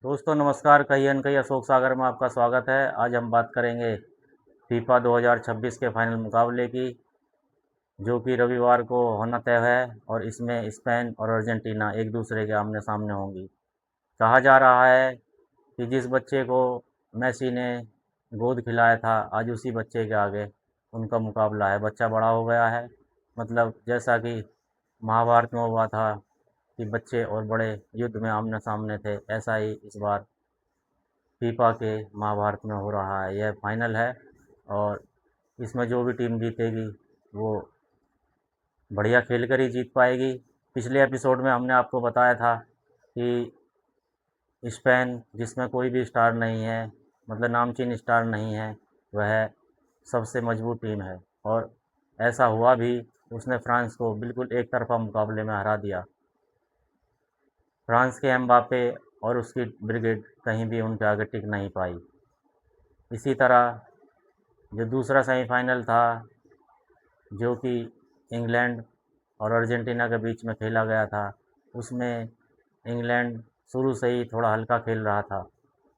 दोस्तों नमस्कार, कहीं अनकहीं अशोक सागर में आपका स्वागत है। आज हम बात करेंगे फीफा 2026 के फाइनल मुकाबले की, जो कि रविवार को होना तय है और इसमें स्पेन और अर्जेंटीना एक दूसरे के आमने सामने होंगी। कहा जा रहा है कि जिस बच्चे को मेसी ने गोद खिलाया था, आज उसी बच्चे के आगे उनका मुकाबला है। बच्चा बड़ा हो गया है, मतलब जैसा कि महाभारत में हुआ था कि बच्चे और बड़े युद्ध में आमने सामने थे, ऐसा ही इस बार फीफा के महाभारत में हो रहा है। यह फाइनल है और इसमें जो भी टीम जीतेगी वो बढ़िया खेल कर ही जीत पाएगी। पिछले एपिसोड में हमने आपको बताया था कि स्पेन, जिसमें कोई भी स्टार नहीं है, मतलब नामचीन स्टार नहीं है, वह सबसे मजबूत टीम है और ऐसा हुआ भी। उसने फ्रांस को बिल्कुल एक तरफा मुकाबले में हरा दिया। फ्रांस के एम्बापे और उसकी ब्रिगेड कहीं भी उनके आगे टिक नहीं पाई। इसी तरह जो दूसरा सेमीफाइनल था, जो कि इंग्लैंड और अर्जेंटीना के बीच में खेला गया था, उसमें इंग्लैंड शुरू से ही थोड़ा हल्का खेल रहा था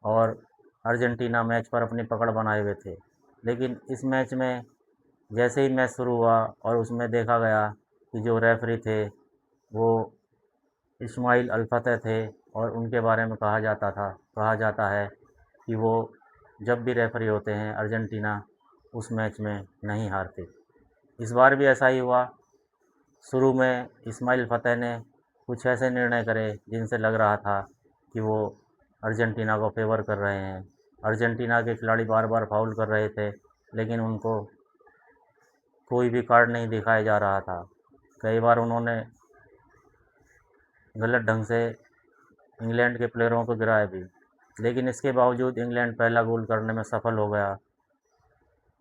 और अर्जेंटीना मैच पर अपनी पकड़ बनाए हुए थे। लेकिन इस मैच में जैसे ही मैच शुरू हुआ और उसमें देखा गया कि जो रेफरी थे वो इस्माइल अल-फतह थे और उनके बारे में कहा जाता है कि वो जब भी रेफरी होते हैं अर्जेंटीना उस मैच में नहीं हारते। इस बार भी ऐसा ही हुआ। शुरू में इस्माइल फतेह ने कुछ ऐसे निर्णय करे जिनसे लग रहा था कि वो अर्जेंटीना को फेवर कर रहे हैं। अर्जेंटीना के खिलाड़ी बार बार फाउल कर रहे थे, लेकिन उनको कोई भी कार्ड नहीं दिखाया जा रहा था। कई बार उन्होंने गलत ढंग से इंग्लैंड के प्लेयरों को गिराया भी, लेकिन इसके बावजूद इंग्लैंड पहला गोल करने में सफल हो गया।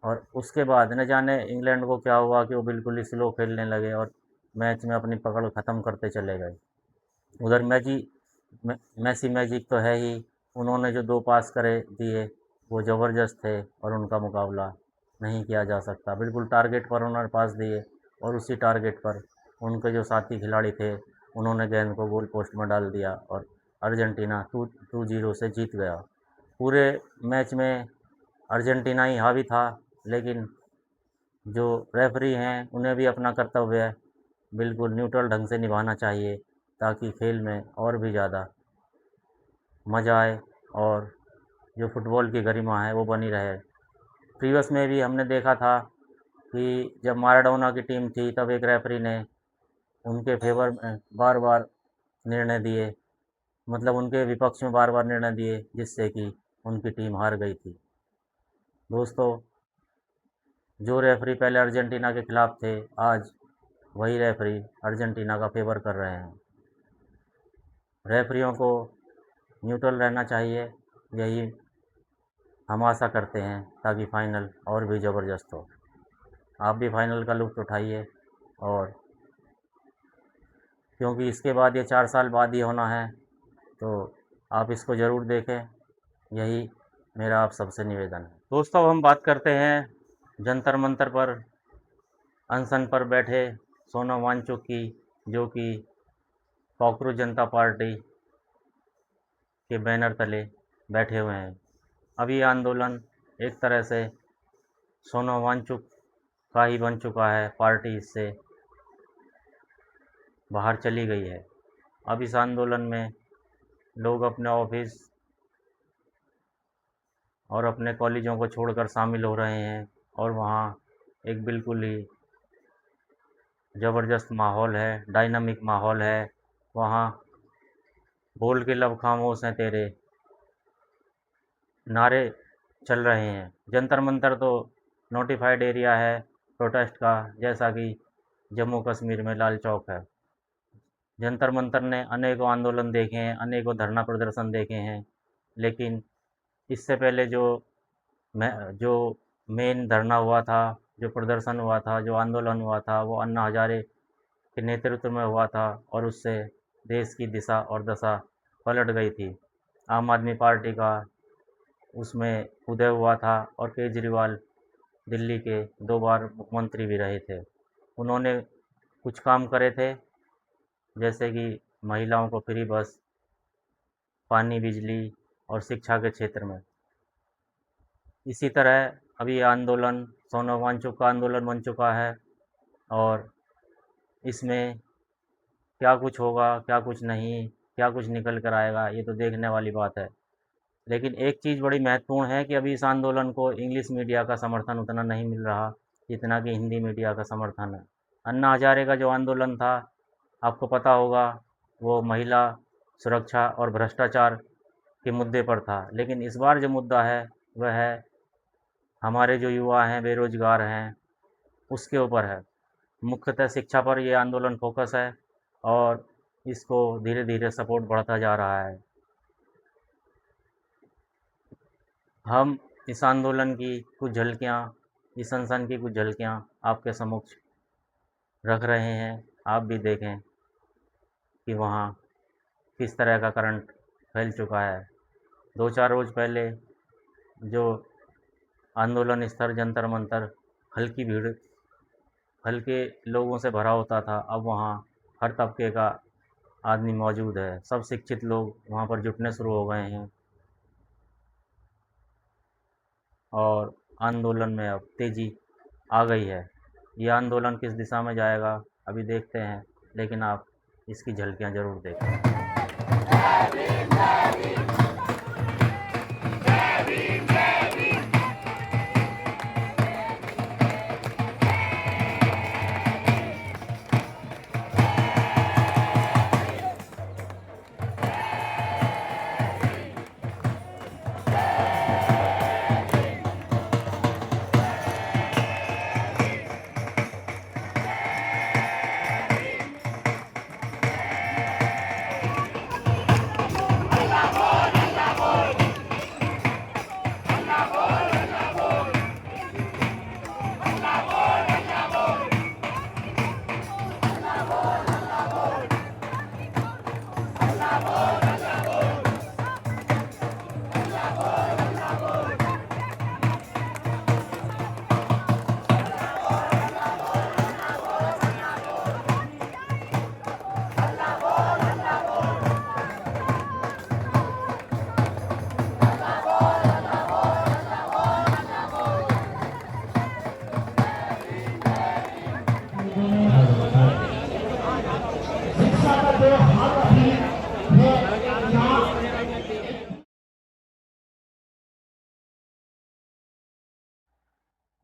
और उसके बाद न जाने इंग्लैंड को क्या हुआ कि वो बिल्कुल ही स्लो खेलने लगे और मैच में अपनी पकड़ ख़त्म करते चले गए। उधर मैसी मैजिक तो है ही। उन्होंने जो 2 पास करे दिए वो ज़बरदस्त थे और उनका मुकाबला नहीं किया जा सकता। बिल्कुल टारगेट पर उन्होंने पास दिए और उसी टारगेट पर उनके जो साथी खिलाड़ी थे उन्होंने गेंद को गोल पोस्ट में डाल दिया और अर्जेंटीना 2-0 से जीत गया। पूरे मैच में अर्जेंटीना ही हावी था, लेकिन जो रेफरी हैं उन्हें भी अपना कर्तव्य बिल्कुल न्यूट्रल ढंग से निभाना चाहिए, ताकि खेल में और भी ज़्यादा मज़ा आए और जो फुटबॉल की गरिमा है वो बनी रहे। प्रीवियस में भी हमने देखा था कि जब माराडोना की टीम थी तब एक रेफरी ने उनके फेवर में बार बार निर्णय दिए, मतलब उनके विपक्ष में बार बार निर्णय दिए, जिससे कि उनकी टीम हार गई थी। दोस्तों, जो रेफरी पहले अर्जेंटीना के खिलाफ थे, आज वही रेफरी अर्जेंटीना का फेवर कर रहे हैं। रेफरियों को न्यूट्रल रहना चाहिए, यही हम आशा करते हैं, ताकि फ़ाइनल और भी ज़बरदस्त हो। आप भी फ़ाइनल का लुत्फ़ उठाइए, और क्योंकि इसके बाद ये 4 साल बाद ही होना है, तो आप इसको ज़रूर देखें, यही मेरा आप सबसे निवेदन है। दोस्तों, अब हम बात करते हैं जंतर मंतर पर अनशन पर बैठे सोनम वांगचुक की, जो कि कॉकरोच जनता पार्टी के बैनर तले बैठे हुए हैं। अब ये आंदोलन एक तरह से सोनम वांगचुक का ही बन चुका है, पार्टी इससे बाहर चली गई है। अब इस आंदोलन में लोग अपने ऑफिस और अपने कॉलेजों को छोड़कर शामिल हो रहे हैं और वहाँ एक बिल्कुल ही ज़बरदस्त माहौल है, डायनामिक माहौल है। वहाँ बोल के लब खामोश हैं तेरे नारे चल रहे हैं। जंतर मंतर तो नोटिफाइड एरिया है प्रोटेस्ट का, जैसा कि जम्मू कश्मीर में लाल चौक है। जंतर मंतर ने अनेकों आंदोलन देखे हैं, अनेकों धरना प्रदर्शन देखे हैं, लेकिन इससे पहले जो मेन धरना हुआ था, जो प्रदर्शन हुआ था, जो आंदोलन हुआ था, वो अन्ना हजारे के नेतृत्व में हुआ था और उससे देश की दिशा और दशा पलट गई थी। आम आदमी पार्टी का उसमें उदय हुआ था और केजरीवाल दिल्ली के 2 बार मुख्यमंत्री भी रहे थे। उन्होंने कुछ काम करे थे, जैसे कि महिलाओं को फ्री बस पानी, बिजली और शिक्षा के क्षेत्र में। इसी तरह अभी ये आंदोलन सोनम वांगचुक का आंदोलन बन चुका है और इसमें क्या कुछ होगा, क्या कुछ नहीं, क्या कुछ निकल कर आएगा, ये तो देखने वाली बात है। लेकिन एक चीज़ बड़ी महत्वपूर्ण है कि अभी इस आंदोलन को इंग्लिश मीडिया का समर्थन उतना नहीं मिल रहा जितना कि हिंदी मीडिया का समर्थन है। अन्ना हजारे का जो आंदोलन था, आपको पता होगा, वो महिला सुरक्षा और भ्रष्टाचार के मुद्दे पर था। लेकिन इस बार जो मुद्दा है वह है हमारे जो युवा हैं, बेरोजगार हैं, उसके ऊपर है। मुख्यतः शिक्षा पर ये आंदोलन फोकस है और इसको धीरे धीरे सपोर्ट बढ़ता जा रहा है। हम इस आंदोलन की कुछ झलकियाँ, इस अनशन की कुछ झलकियाँ आपके समक्ष रख रहे हैं। आप भी देखें कि वहाँ किस तरह का करंट फैल चुका है। 2-4 रोज़ पहले जो आंदोलन स्थल जंतर मंतर हल्की भीड़, हल्के लोगों से भरा होता था, अब वहाँ हर तबके का आदमी मौजूद है। सब शिक्षित लोग वहाँ पर जुटने शुरू हो गए हैं और आंदोलन में अब तेज़ी आ गई है। ये आंदोलन किस दिशा में जाएगा अभी देखते हैं, लेकिन आप इसकी झलकियाँ ज़रूर देखें।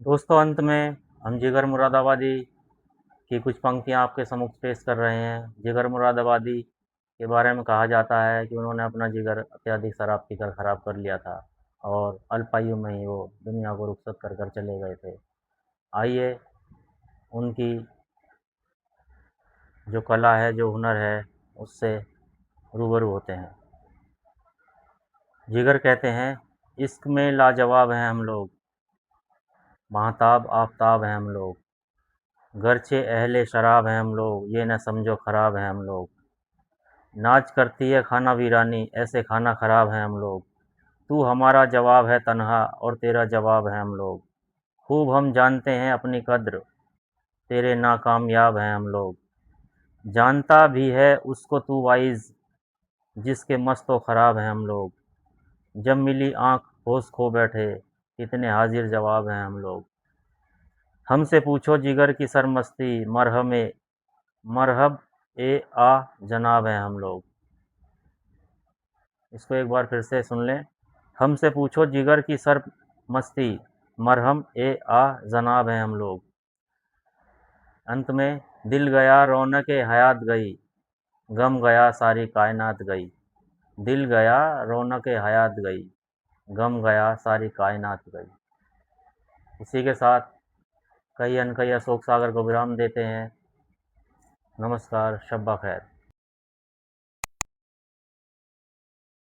दोस्तों, अंत में हम जिगर मुरादाबादी की कुछ पंक्तियाँ आपके सम्मुख पेश कर रहे हैं। जिगर मुरादाबादी के बारे में कहा जाता है कि उन्होंने अपना जिगर अत्यधिक शराब पीकर ख़राब कर लिया था और अल्पायु में ही वो दुनिया को रुखसत कर कर चले गए थे। आइए उनकी जो कला है, जो हुनर है, उससे रूबरू होते हैं। जिगर कहते हैं, इश्क में लाजवाब हैं हम लोग, महताब आफताब हैं हम लोग, गरचे अहले शराब हैं हम लोग, ये न समझो ख़राब हैं हम लोग। नाच करती है खाना वीरानी, ऐसे खाना ख़राब हैं हम लोग। तू हमारा जवाब है तन्हा और तेरा जवाब है हम लोग। खूब हम जानते हैं अपनी कद्र, तेरे नाकामयाब हैं हम लोग। जानता भी है उसको तू वाइज़, जिसके मस्त व ख़राब हैं हम लोग। जब मिली आँख होश खो बैठे, इतने हाजिर जवाब हैं हम लोग। हमसे पूछो जिगर की सरमस्ती, मरहब ए आ जनाब हैं हम लोग। इसको एक बार फिर से सुन लें। हमसे पूछो जिगर की सर मस्ती, मरहम ए आ जनाब हैं हम लोग। अंत में, दिल गया रौनक हयात गई, गम गया सारी कायनात गई। दिल गया रौनक हयात गई, गम गया सारी कायनात गई। इसी के साथ कई अनकई अशोक सागर को विराम देते हैं। नमस्कार, शब्बा खैर।